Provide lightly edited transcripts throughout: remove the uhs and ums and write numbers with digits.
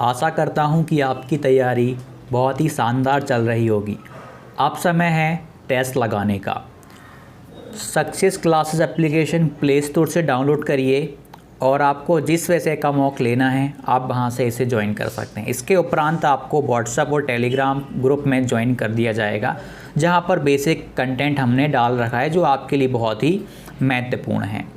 आशा करता हूँ कि आपकी तैयारी बहुत ही शानदार चल रही होगी। अब समय है टेस्ट लगाने का। Success classes application play store से डाउनलोड करिए और आपको जिस विषय का मॉक लेना है आप वहां से इसे ज्वाइन कर सकते हैं। इसके उपरांत आपको व्हाट्सएप और टेलीग्राम ग्रुप में ज्वाइन कर दिया जाएगा, जहां पर बेसिक कंटेंट हमने डाल रखा है जो आपके लिए बहुत ही महत्वपूर्ण है।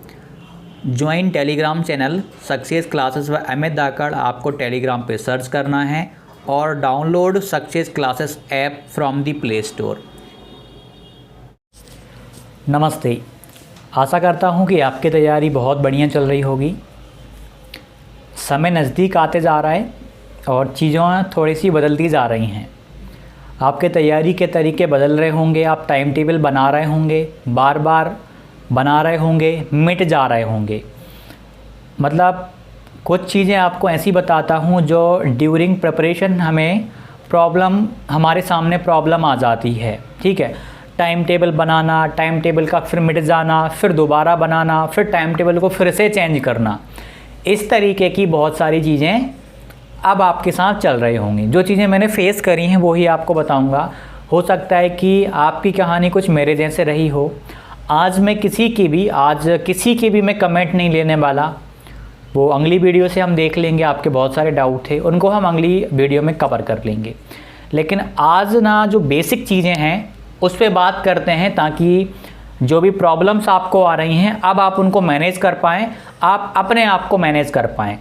Join Telegram channel success classes व अमित धाकड़ आपको टेलीग्राम पे सर्च करना है और download success classes app from the play store. नमस्ते, आशा करता हूँ कि आपकी तैयारी बहुत बढ़िया चल रही होगी। समय नज़दीक आते जा रहा है और चीज़ें थोड़ी सी बदलती जा रही हैं। आपके तैयारी के तरीके बदल रहे होंगे, आप टाइम टेबल बना रहे होंगे, बार बार बना रहे होंगे, मिट जा रहे होंगे। मतलब कुछ चीज़ें आपको ऐसी बताता हूँ जो ड्यूरिंग प्रिपरेशन हमारे सामने प्रॉब्लम आ जाती है। ठीक है, टाइम टेबल बनाना, टाइम टेबल का फिर मिट जाना, फिर दोबारा बनाना, फिर टाइम टेबल को फिर से चेंज करना, इस तरीके की बहुत सारी चीज़ें अब आपके साथ चल रही होंगी। जो चीज़ें मैंने फेस करी हैं वो ही आपको बताऊंगा। हो सकता है कि आपकी कहानी कुछ मेरे जैसे रही हो। आज किसी की भी मैं कमेंट नहीं लेने वाला। वो अगली वीडियो से हम देख लेंगे। आपके बहुत सारे डाउट थे, उनको हम अगली वीडियो में कवर कर लेंगे। लेकिन आज जो बेसिक चीज़ें हैं उस पर बात करते हैं, ताकि जो भी प्रॉब्लम्स आपको आ रही हैं अब आप उनको मैनेज कर पाएँ, आप अपने आप को मैनेज कर पाएँ।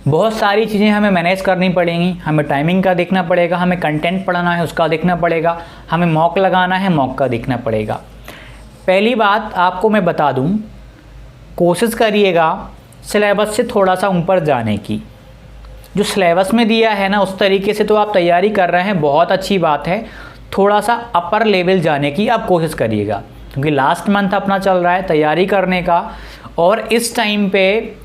बहुत सारी चीज़ें हमें मैनेज करनी पड़ेंगी। हमें टाइमिंग का देखना पड़ेगा, हमें कंटेंट पढ़ना है उसका देखना पड़ेगा, हमें मॉक लगाना है मॉक का देखना पड़ेगा। पहली बात आपको मैं बता दूं, कोशिश करिएगा सिलेबस से थोड़ा सा ऊपर जाने की। जो सिलेबस में दिया है ना उस तरीके से तो आप तैयारी कर रहे हैं, बहुत अच्छी बात है। थोड़ा सा अपर लेवल जाने की आप कोशिश करिएगा, क्योंकि लास्ट मंथ अपना चल रहा है तैयारी करने का, और इस टाइम पे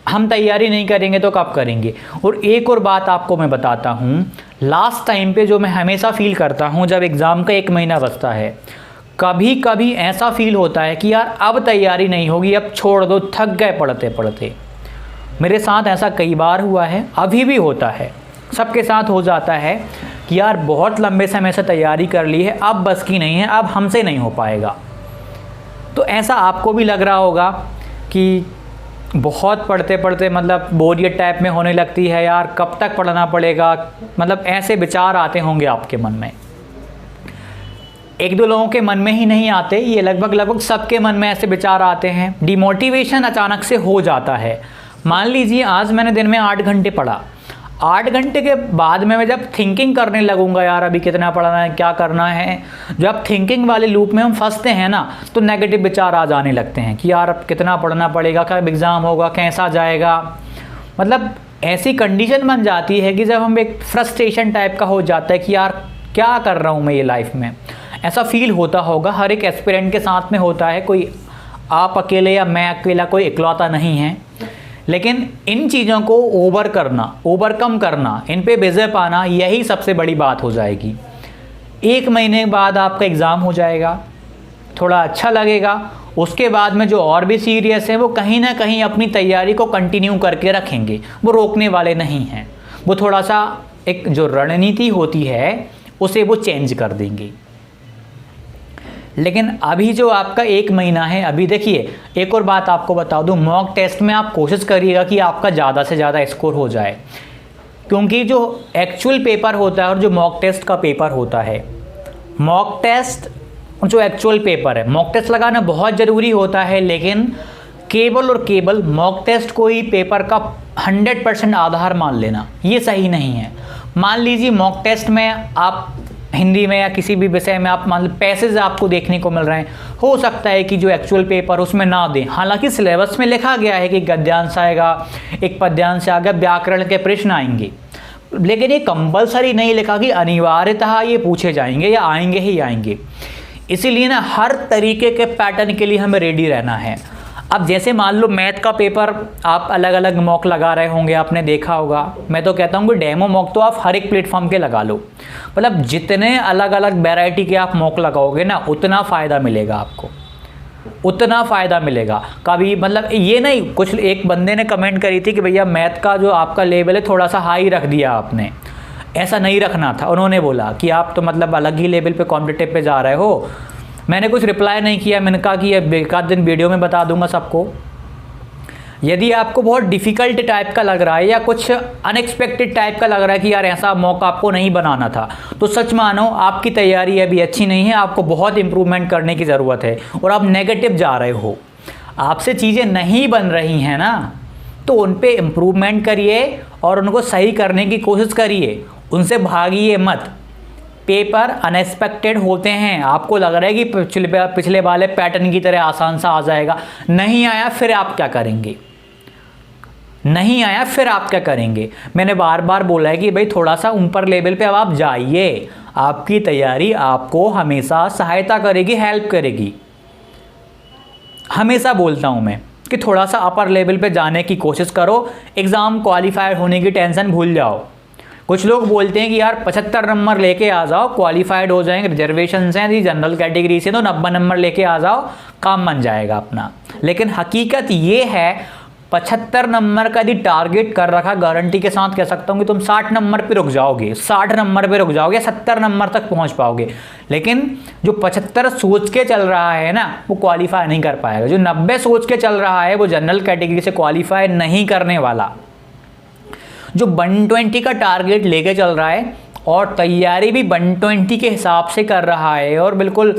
हम तैयारी नहीं करेंगे तो कब करेंगे। और एक और बात आपको मैं बताता हूँ, लास्ट टाइम पे जो मैं हमेशा फील करता हूँ, जब एग्ज़ाम का 1 महीना बचता है, कभी कभी ऐसा फील होता है कि यार अब तैयारी नहीं होगी, अब छोड़ दो, थक गए पढ़ते पढ़ते। मेरे साथ ऐसा कई बार हुआ है, अभी भी होता है, सबके साथ हो जाता है कि यार बहुत लंबे समय से तैयारी कर ली है, अब बस की नहीं है, अब हमसे नहीं हो पाएगा। तो ऐसा आपको भी लग रहा होगा कि बहुत पढ़ते पढ़ते मतलब बोरियत टाइप में होने लगती है, यार कब तक पढ़ना पड़ेगा, मतलब ऐसे विचार आते होंगे आपके मन में। 1-2 लोगों के मन में ही नहीं आते, ये लगभग सबके मन में ऐसे विचार आते हैं। डिमोटिवेशन अचानक से हो जाता है। मान लीजिए आज मैंने दिन में 8 घंटे पढ़ा, 8 घंटे के बाद में मैं जब थिंकिंग करने लगूंगा, यार अभी कितना पढ़ना है, क्या करना है, जब थिंकिंग वाले लूप में हम फंसते हैं ना, तो नेगेटिव विचार आ जाने लगते हैं कि यार अब कितना पढ़ना पड़ेगा, कब एग्ज़ाम होगा, कैसा जाएगा। मतलब ऐसी कंडीशन बन जाती है कि जब हम एक फ्रस्ट्रेशन टाइप का हो जाता है कि यार क्या कर रहा हूँ मैं ये लाइफ में। ऐसा फील होता होगा, हर एक एस्पिरेंट के साथ में होता है, कोई आप अकेले या मैं अकेला कोई इकलौता नहीं है। लेकिन इन चीज़ों को ओवरकम करना, इन पे विजय पाना, यही सबसे बड़ी बात हो जाएगी। 1 महीने बाद आपका एग्ज़ाम हो जाएगा, थोड़ा अच्छा लगेगा। उसके बाद में जो और भी सीरियस हैं वो कहीं ना कहीं अपनी तैयारी को कंटिन्यू करके रखेंगे, वो रोकने वाले नहीं हैं। वो थोड़ा सा एक जो रणनीति होती है उसे वो चेंज कर देंगे। लेकिन अभी जो आपका 1 महीना है, अभी देखिए एक और बात आपको बता दूं, मॉक टेस्ट में आप कोशिश करिएगा कि आपका ज़्यादा से ज़्यादा स्कोर हो जाए, क्योंकि जो एक्चुअल पेपर होता है और जो मॉक टेस्ट का पेपर होता है, मॉक टेस्ट जो एक्चुअल पेपर है, मॉक टेस्ट लगाना बहुत ज़रूरी होता है। लेकिन केवल मॉक टेस्ट को ही पेपर का 100% आधार मान लेना ये सही नहीं है। मान लीजिए मॉक टेस्ट में आप हिंदी में या किसी भी विषय में आप मान लो पैसेज आपको देखने को मिल रहे हैं, हो सकता है कि जो एक्चुअल पेपर उसमें ना दें। हालांकि सिलेबस में लिखा गया है कि गद्यांश आएगा, एक पद्यांश आएगा, व्याकरण के प्रश्न आएंगे, लेकिन ये कंपलसरी नहीं लिखा कि अनिवार्यतः ये पूछे जाएंगे या आएंगे ही आएंगे। इसीलिए ना हर तरीके के पैटर्न के लिए हमें रेडी रहना है। अब जैसे मान लो मैथ का पेपर आप अलग अलग मॉक लगा रहे होंगे, आपने देखा होगा। मैं तो कहता हूँ कि डेमो मॉक तो आप हर एक प्लेटफॉर्म के लगा लो। मतलब जितने अलग अलग वैरायटी के आप मॉक लगाओगे ना, उतना फ़ायदा मिलेगा आपको। उतना फ़ायदा मिलेगा। कभी मतलब ये नहीं, कुछ एक बंदे ने कमेंट करी थी कि भैया मैथ का जो आपका लेवल है थोड़ा सा हाई रख दिया आपने, ऐसा नहीं रखना था। उन्होंने बोला कि आप तो मतलब अलग ही लेवल पे कॉम्पिटिटिव पे जा रहे हो। मैंने कुछ रिप्लाई नहीं किया, मैंने कहा कि ये एक आध दिन वीडियो में बता दूंगा सबको। यदि आपको बहुत डिफ़िकल्ट टाइप का लग रहा है या कुछ अनएक्सपेक्टेड टाइप का लग रहा है कि यार ऐसा मौका आपको नहीं बनाना था, तो सच मानो आपकी तैयारी अभी अच्छी नहीं है, आपको बहुत इंप्रूवमेंट करने की ज़रूरत है और आप नेगेटिव जा रहे हो, आपसे चीज़ें नहीं बन रही हैं ना, तो उन पे इम्प्रूवमेंट करिए और उनको सही करने की कोशिश करिए, उनसे भागिए मत। पेपर अनएक्सपेक्टेड होते हैं, आपको लग रहा है कि पिछले वाले पैटर्न की तरह आसान सा आ जाएगा, नहीं आया फिर आप क्या करेंगे, नहीं आया फिर आप क्या करेंगे। मैंने बार बार बोला है कि भाई थोड़ा सा ऊपर लेवल पे अब आप जाइए, आपकी तैयारी आपको हमेशा सहायता करेगी, हेल्प करेगी। हमेशा बोलता हूँ मैं कि थोड़ा सा अपर लेवल पे जाने की कोशिश करो, एग्ज़ाम क्वालिफाई होने की टेंशन भूल जाओ। कुछ लोग बोलते हैं कि यार 75 नंबर लेके आ जाओ, क्वालिफाइड हो जाएंगे, रिजर्वेशन हैं यदि जनरल कैटेगरी से तो 90 नंबर लेके आ जाओ, काम बन जाएगा अपना। लेकिन हकीकत ये है 75 नंबर का यदि टारगेट कर रखा, गारंटी के साथ कह सकता हूँ कि तुम 60 नंबर पे रुक जाओगे, 60 नंबर पे रुक जाओगे, 70 नंबर तक पहुँच पाओगे। लेकिन जो 75 सोच के चल रहा है ना, वो क्वालिफाई नहीं कर पाएगा। जो 90 सोच के चल रहा है वो जनरल कैटेगरी से क्वालिफाई नहीं करने वाला। जो 120 का टारगेट लेके चल रहा है और तैयारी भी 120 के हिसाब से कर रहा है और बिल्कुल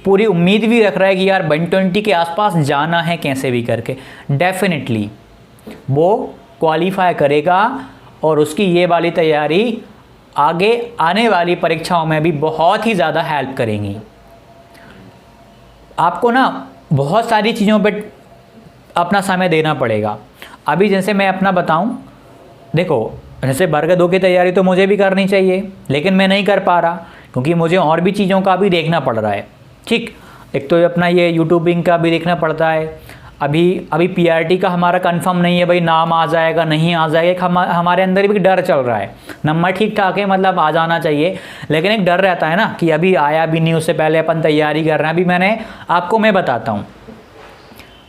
पूरी उम्मीद भी रख रहा है कि यार 120 के आसपास जाना है कैसे भी करके, डेफिनेटली वो क्वालिफाई करेगा और उसकी ये वाली तैयारी आगे आने वाली परीक्षाओं में भी बहुत ही ज़्यादा हेल्प करेंगी। आपको ना बहुत सारी चीज़ों पे अपना समय देना पड़ेगा। अभी जैसे मैं अपना बताऊं, देखो जैसे वर्ग 2 की तैयारी तो मुझे भी करनी चाहिए, लेकिन मैं नहीं कर पा रहा क्योंकि मुझे और भी चीज़ों का भी देखना पड़ रहा है। ठीक, एक तो अपना ये यूट्यूबिंग का भी देखना पड़ता है। अभी पीआरटी का हमारा कंफर्म नहीं है भाई, नाम आ जाएगा नहीं आ जाएगा, एक हमारे अंदर भी डर चल रहा है। नंबर ठीक ठाक है, मतलब आ जाना चाहिए, लेकिन एक डर रहता है ना कि अभी आया भी नहीं, उससे पहले अपन तैयारी कर रहे हैं। अभी मैं बताता हूँ,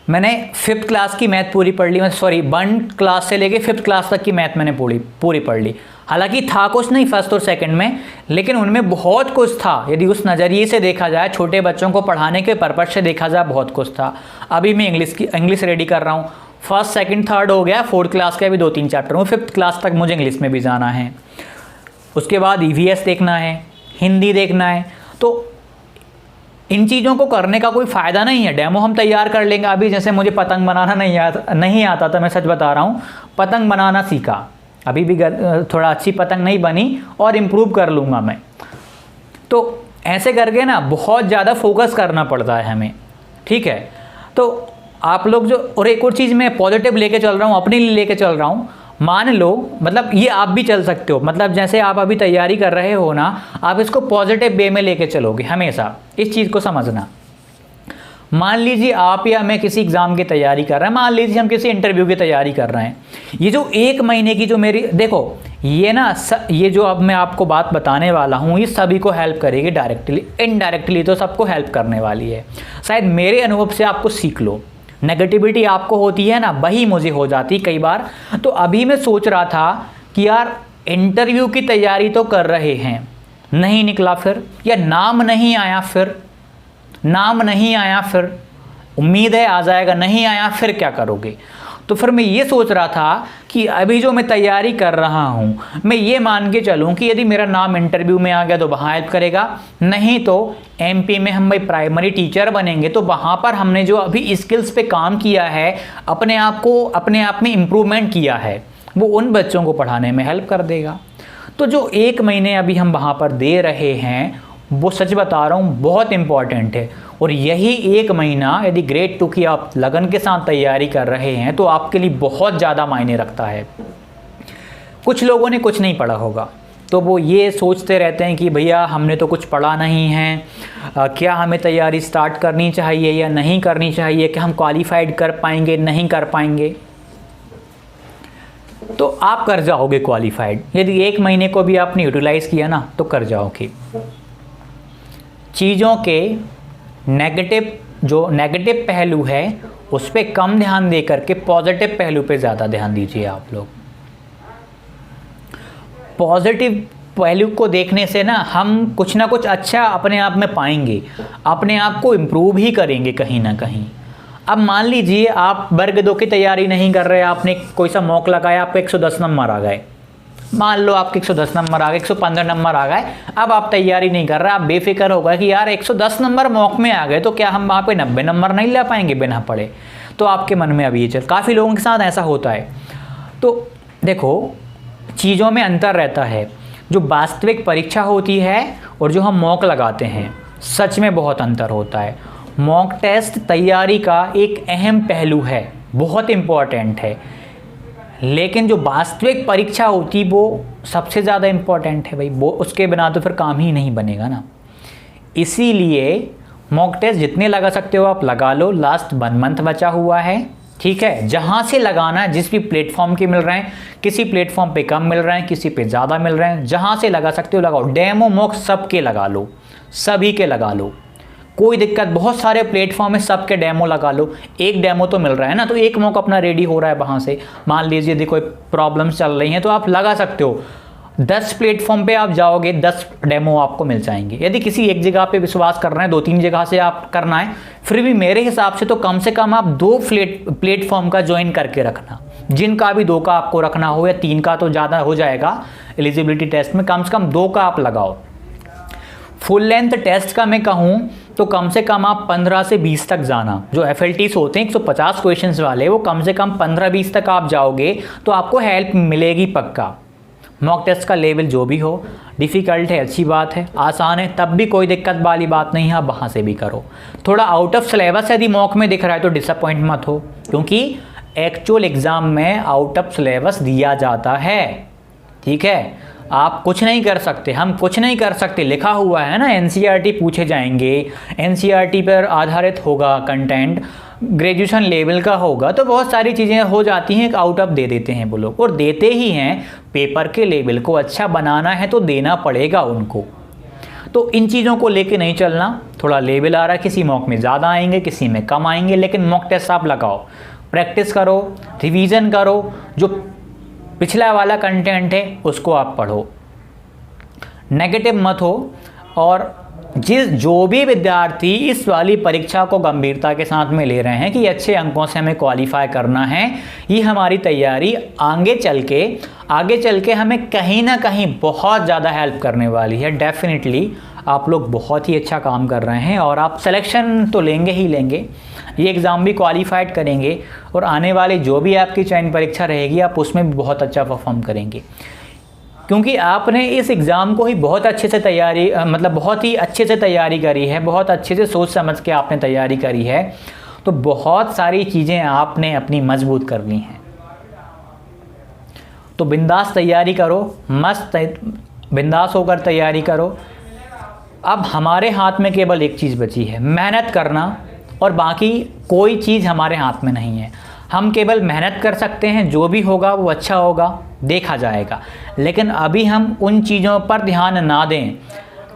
मैंने 5th क्लास की मैथ पूरी पढ़ ली, 1 क्लास से लेके 5th क्लास तक की मैथ मैंने पूरी पढ़ ली। हालांकि था कुछ नहीं फर्स्ट और सेकंड में, लेकिन उनमें बहुत कुछ था। यदि उस नज़रिए से देखा जाए, छोटे बच्चों को पढ़ाने के पर्पज़ से देखा जाए, बहुत कुछ था। अभी मैं इंग्लिश रेडी कर रहा हूँ, 1st, 2nd, 3rd हो गया, 4th क्लास के अभी 2-3 चैप्टर हूँ, 5th क्लास तक मुझे इंग्लिश में भी जाना है। उसके बाद EVS देखना है, हिंदी देखना है। तो इन चीज़ों को करने का कोई फ़ायदा नहीं है, डेमो हम तैयार कर लेंगे। अभी जैसे मुझे पतंग बनाना नहीं आता था, मैं सच बता रहा हूँ, पतंग बनाना सीखा, अभी भी थोड़ा अच्छी पतंग नहीं बनी और इम्प्रूव कर लूँगा मैं। तो ऐसे करके ना बहुत ज़्यादा फोकस करना पड़ता है हमें, ठीक है। तो आप लोग जो, और एक और चीज़ मैं पॉजिटिव लेके चल रहा हूँ, अपने लिए लेके चल रहा हूँ। मान लो, मतलब ये आप भी चल सकते हो, मतलब जैसे आप अभी तैयारी कर रहे हो ना, आप इसको पॉजिटिव वे में लेके चलोगे हमेशा। इस चीज़ को समझना, मान लीजिए आप या मैं किसी एग्ज़ाम की तैयारी कर रहे हैं, मान लीजिए हम किसी इंटरव्यू की तैयारी कर रहे हैं। ये जो 1 महीने की जो मेरी, देखो ये ना ये जो अब मैं आपको बात बताने वाला हूँ, ये सभी को हेल्प करेगी, डायरेक्टली इनडायरेक्टली तो सबको हेल्प करने वाली है। शायद मेरे अनुभव से आपको सीख लो। नेगेटिविटी आपको होती है ना, वही मुझे हो जाती कई बार। तो अभी मैं सोच रहा था कि यार इंटरव्यू की तैयारी तो कर रहे हैं, नहीं निकला फिर, या नाम नहीं आया फिर, उम्मीद है आ जाएगा, नहीं आया फिर क्या करोगे। तो फिर मैं ये सोच रहा था कि अभी जो मैं तैयारी कर रहा हूँ, मैं ये मान के चलूँ कि यदि मेरा नाम इंटरव्यू में आ गया तो वहाँ हेल्प करेगा, नहीं तो MP में हम भाई प्राइमरी टीचर बनेंगे, तो वहाँ पर हमने जो अभी स्किल्स पे काम किया है, अपने आप में इम्प्रूवमेंट किया है, वो उन बच्चों को पढ़ाने में हेल्प कर देगा। तो जो 1 महीने अभी हम वहाँ पर दे रहे हैं, वो सच बता रहा हूँ बहुत इम्पॉर्टेंट है। और यही 1 महीना यदि ग्रेड 2 की आप लगन के साथ तैयारी कर रहे हैं तो आपके लिए बहुत ज़्यादा मायने रखता है। कुछ लोगों ने कुछ नहीं पढ़ा होगा, तो वो ये सोचते रहते हैं कि भैया हमने तो कुछ पढ़ा नहीं है, क्या हमें तैयारी स्टार्ट करनी चाहिए या नहीं करनी चाहिए, कि हम क्वालिफाइड कर पाएंगे नहीं कर पाएंगे। तो आप कर जाओगे क्वालिफाइड, यदि 1 महीने को भी आपने यूटिलाइज़ किया ना तो कर जाओगे। चीज़ों के नेगेटिव जो नेगेटिव पहलू है उस पर कम ध्यान दे करके पॉजिटिव पहलू पे ज़्यादा ध्यान दीजिए आप लोग। पॉजिटिव पहलू को देखने से ना हम कुछ ना कुछ अच्छा अपने आप में पाएंगे, अपने आप को इम्प्रूव ही करेंगे कहीं ना कहीं। अब मान लीजिए आप वर्ग 2 की तैयारी नहीं कर रहे, आपने कोई सा मॉक लगाया, आपको 110 नंबर आ गए, मान लो आपके 110 नंबर आ गए, 115 नंबर आ गए, अब आप तैयारी नहीं कर रहे, आप बेफिक्र होगा कि यार 110 नंबर मॉक में आ गए तो क्या हम वहाँ पे 90 नंबर नहीं ला पाएंगे बिना पढ़े। तो आपके मन में अभी ये चल, काफ़ी लोगों के साथ ऐसा होता है। तो देखो चीज़ों में अंतर रहता है, जो वास्तविक परीक्षा होती है और जो हम मॉक लगाते हैं, सच में बहुत अंतर होता है। मॉक टेस्ट तैयारी का एक अहम पहलू है, बहुत इम्पॉर्टेंट है, लेकिन जो वास्तविक परीक्षा होती वो सबसे ज़्यादा इम्पॉर्टेंट है भाई, वो उसके बिना तो फिर काम ही नहीं बनेगा ना। इसीलिए मॉक टेस्ट जितने लगा सकते हो आप लगा लो, लास्ट 1 मंथ बचा हुआ है, ठीक है। जहाँ से लगाना है, जिस भी प्लेटफॉर्म के मिल रहे हैं, किसी प्लेटफॉर्म पे कम मिल रहे हैं, किसी पे ज़्यादा मिल रहे हैं, जहाँ से लगा सकते हो लगाओ। डेमो मॉक सबके लगा लो, सभी के लगा लो, कोई दिक्कत, बहुत सारे प्लेटफॉर्म में सबके डेमो लगा लो। एक डेमो तो मिल रहा है ना, तो एक मॉक अपना रेडी हो रहा है वहाँ से। मान लीजिए यदि कोई प्रॉब्लम्स चल रही हैं तो आप लगा सकते हो, 10 प्लेटफॉर्म पे आप जाओगे, 10 डेमो आपको मिल जाएंगे। यदि किसी एक जगह पे विश्वास कर रहे हैं, 2-3 जगह से आप करना है, फिर भी मेरे हिसाब से तो कम से कम आप 2 प्लेटफॉर्म का ज्वाइन करके रखना, जिनका भी 2 का आपको रखना हो, या 3 का तो ज़्यादा हो जाएगा एलिजिबिलिटी टेस्ट में, कम से कम 2 का आप लगाओ। फुल लेंथ टेस्ट का मैं कहूँ तो कम से कम आप 15 से 20 तक जाना। जो FLTs होते हैं 150 क्वेश्चंस वाले, वो कम से कम 15-20 तक आप जाओगे तो आपको हेल्प मिलेगी पक्का। मॉक टेस्ट का लेवल जो भी हो, डिफ़िकल्ट है अच्छी बात है, आसान है तब भी कोई दिक्कत वाली बात नहीं है, आप वहाँ से भी करो। थोड़ा आउट ऑफ सिलेबस यदि मॉक में दिख रहा है तो डिसअपॉइंट मत हो, क्योंकि एक्चुअल एग्ज़ाम में आउट ऑफ सिलेबस दिया जाता है, ठीक है। आप कुछ नहीं कर सकते, हम कुछ नहीं कर सकते, लिखा हुआ है ना, NCERT पूछे जाएंगे, NCERT पर आधारित होगा कंटेंट, ग्रेजुएशन लेवल का होगा, तो बहुत सारी चीज़ें हो जाती हैं, आउट ऑफ दे देते हैं वो लोग, और देते ही हैं। पेपर के लेवल को अच्छा बनाना है तो देना पड़ेगा उनको। तो इन चीज़ों को लेके नहीं चलना। थोड़ा लेवल आ रहा है, किसी मॉक में ज़्यादा आएंगे, किसी में कम आएंगे, लेकिन मॉक टेस्ट आप लगाओ, प्रैक्टिस करो, रिवीजन करो, जो पिछला वाला कंटेंट है उसको आप पढ़ो, नेगेटिव मत हो। और जो भी विद्यार्थी इस वाली परीक्षा को गंभीरता के साथ में ले रहे हैं कि अच्छे अंकों से हमें क्वालिफाई करना है, ये हमारी तैयारी आगे चल के हमें कहीं ना कहीं बहुत ज़्यादा हेल्प करने वाली है। डेफिनेटली आप लोग बहुत ही अच्छा काम कर रहे हैं और आप सिलेक्शन तो लेंगे ही लेंगे, ये एग्ज़ाम भी क्वालिफाइड करेंगे, और आने वाली जो भी आपकी चयन परीक्षा रहेगी आप उसमें भी बहुत अच्छा परफॉर्म करेंगे, क्योंकि आपने इस एग्ज़ाम को ही बहुत अच्छे से तैयारी बहुत ही अच्छे से तैयारी करी है, बहुत अच्छे से सोच समझ के आपने तैयारी करी है, तो बहुत सारी चीज़ें आपने अपनी मजबूत कर ली हैं। तो बिंदास तैयारी करो, मस्त बिंदास होकर तैयारी करो। अब हमारे हाथ में केवल एक चीज़ बची है, मेहनत करना, और बाकी कोई चीज़ हमारे हाथ में नहीं है। हम केवल मेहनत कर सकते हैं, जो भी होगा वो अच्छा होगा, देखा जाएगा। लेकिन अभी हम उन चीज़ों पर ध्यान ना दें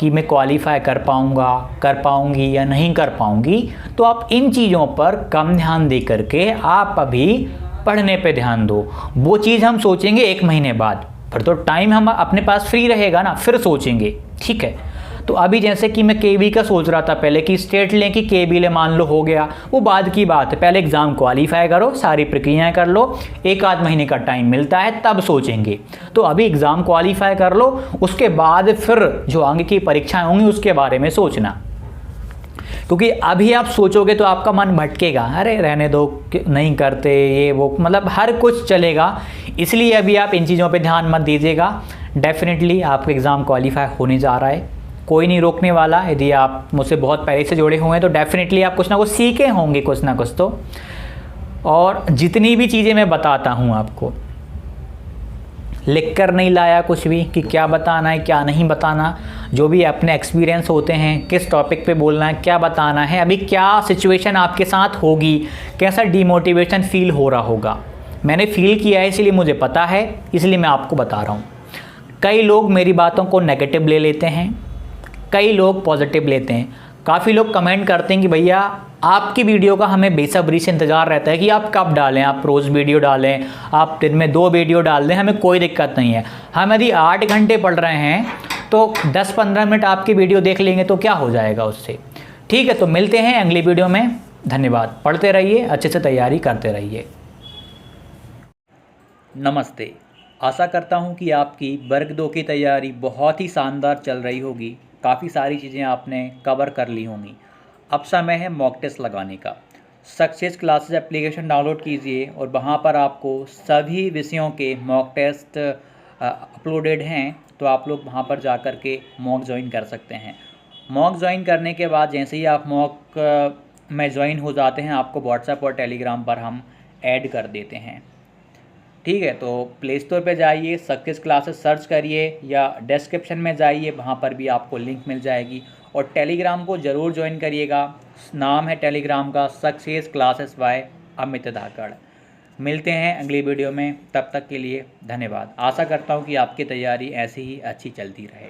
कि मैं क्वालिफाई कर पाऊँगा, कर पाऊँगी या नहीं कर पाऊँगी, तो आप इन चीज़ों पर कम ध्यान दे करके आप अभी पढ़ने पे ध्यान दो। वो चीज़ हम सोचेंगे 1 महीने बाद, फिर तो टाइम हम अपने पास फ्री रहेगा ना, फिर सोचेंगे, ठीक है। तो अभी जैसे कि मैं KB का सोच रहा था पहले कि स्टेट लें कि KB ले, मान लो हो गया, वो बाद की बात है। पहले एग्ज़ाम क्वालिफाई करो, सारी प्रक्रियाएं कर लो, 1-8 महीने का टाइम मिलता है तब सोचेंगे। तो अभी एग्ज़ाम क्वालिफाई कर लो, उसके बाद फिर जो आगे की परीक्षाएं होंगी उसके बारे में सोचना, क्योंकि अभी आप सोचोगे तो आपका मन भटकेगा, अरे रहने दो, नहीं करते ये वो, हर कुछ चलेगा। इसलिए अभी आप इन चीज़ों पे ध्यान मत दीजिएगा। डेफिनेटली आपका एग्ज़ाम क्वालिफाई होने जा रहा है, कोई नहीं रोकने वाला। यदि आप मुझसे बहुत पहले से जुड़े हुए हैं तो डेफिनेटली आप कुछ ना कुछ सीखे होंगे, कुछ ना कुछ तो। और जितनी भी चीज़ें मैं बताता हूँ आपको, लिख कर नहीं लाया कुछ भी कि क्या बताना है क्या नहीं बताना। जो भी अपने एक्सपीरियंस होते हैं, किस टॉपिक पे बोलना है, क्या बताना है, अभी क्या सिचुएशन आपके साथ होगी, कैसा डिमोटिवेशन फील हो रहा होगा, मैंने फील किया है, इसलिए मुझे पता है, इसलिए मैं आपको बता रहा हूँ। कई लोग मेरी बातों को नेगेटिव ले लेते हैं, कई लोग पॉजिटिव लेते हैं। काफ़ी लोग कमेंट करते हैं कि भैया आपकी वीडियो का हमें बेसब्री से इंतज़ार रहता है कि आप कब डालें, आप रोज़ वीडियो डालें, आप दिन में 2 वीडियो डाल दें, हमें कोई दिक्कत नहीं है। हम यदि 8 घंटे पढ़ रहे हैं तो 10-15 मिनट आपकी वीडियो देख लेंगे तो क्या हो जाएगा उससे। ठीक है, तो मिलते हैं अगली वीडियो में। धन्यवाद। पढ़ते रहिए, अच्छे से तैयारी करते रहिए। नमस्ते। आशा करता हूँ कि आपकी वर्ग 2 की तैयारी बहुत ही शानदार चल रही होगी। काफ़ी सारी चीज़ें आपने कवर कर ली होंगी। अब समय है मॉक टेस्ट लगाने का। सक्सेस क्लासेस एप्लीकेशन डाउनलोड कीजिए और वहाँ पर आपको सभी विषयों के मॉक टेस्ट अपलोडेड हैं, तो आप लोग वहाँ पर जा कर के मॉक ज्वाइन कर सकते हैं। मॉक ज्वाइन करने के बाद जैसे ही आप मॉक में ज्वाइन हो जाते हैं, आपको व्हाट्सएप और टेलीग्राम पर हम ऐड कर देते हैं। ठीक है, तो प्ले स्टोर पे जाइए, सक्सेस क्लासेस सर्च करिए या डिस्क्रिप्शन में जाइए, वहाँ पर भी आपको लिंक मिल जाएगी। और टेलीग्राम को ज़रूर ज्वाइन करिएगा। नाम है टेलीग्राम का सक्सेस क्लासेस बाय अमित धाकड़। मिलते हैं अगली वीडियो में, तब तक के लिए धन्यवाद। आशा करता हूँ कि आपकी तैयारी ऐसी ही अच्छी चलती रहे।